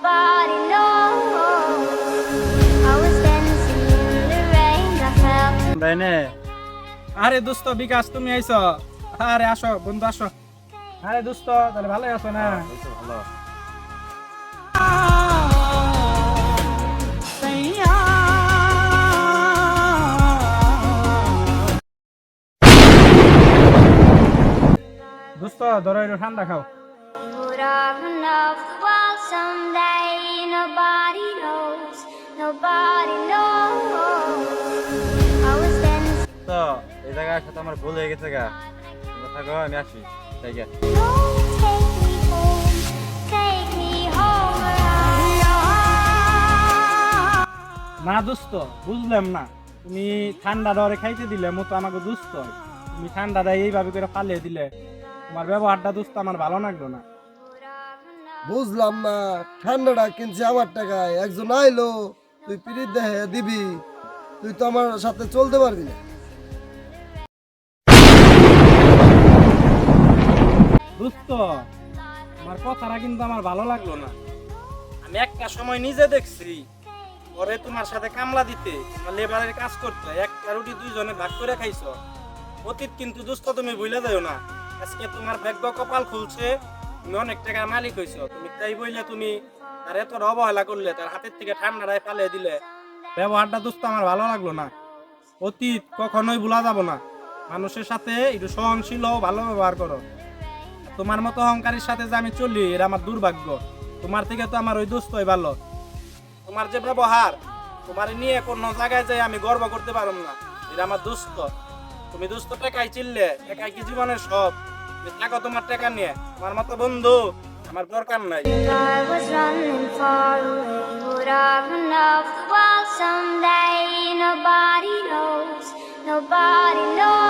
nobody knows. I was dancing in the rain, I felt. ভাইনে আরে দোস্ত বিকাশ তুমি আইছো আরে আসো বন্ধু আসো আরে দোস্ত তাহলে ভালোই আছো না ভালো দোস্ত ধরো একটু ঠান্ডা খাও Put up enough the world someday. Nobody knows, nobody knows. I was dancing. তো এই জায়গায় সাথে আমার ভুল হয়ে গেছে গা তোমরা থাকো আমি আসি তাই গা No, take me home where না দোস্ত বুঝলাম না তুমি ঠান্ডা ডরে খাইতে দিলে মতো আমাকে দুস্থ তুমি ঠান্ডাটা এইভাবে করে ফালিয়ে দিলে তোমার ব্যবহারটা দোস্ত আমার ভালো লাগলো না বুঝলাম না ঠান্ডাটা কিনছে আমার টাকায় একজন আইলো তুই পিরিত দেখে দিবি তুই তো আমার সাথে চলতে পারবি না দোস্ত আমার কথাটা কিন্তু আমার ভালো লাগলো না আমি একটা সময় নিজে দেখছি পরে তোমার সাথে কামলা দিতে তোমার লেবারের কাজ করতে একটা রুটি দুইজনে ভাগ করে খাইছো অতীত কিন্তু দোস্ত তুমি ভুলে যাও না আজকে তোমার ভাগ্য কপাল খুলছে তুমি অনেক টাকার মালিক হইছো তুমি তাই বইলে তুমি তার এত অবহেলা করলে তার হাতের থেকে ঠান্ডাটায় ফালিয়ে দিলে ব্যবহারটা দোস্ত আমার ভালো লাগলো না অতীত কখনোই ভোলা যাব না মানুষের সাথে একটু সহনশীল হও ভালো ব্যবহার করো তোমার মতো অহংকারের সাথে যে আমি চলি এটা আমার দুর্ভাগ্য তোমার থেকে তো আমার ওই দোস্তই ভালো তোমার যে ব্যবহার তোমার নিয়ে কোনো জায়গায় যাই আমি গর্ব করতে পারব না এটা আমার দোস্ত তুমি দোস্ত টাকাই চিনলে টাকাই কি জীবনের সব টাকা তোমার টাকা নিয়ে আমার মতো বন্ধু আমার দরকার নাই I was running far away. Would have enough the world someday. Nobody knows, nobody knows.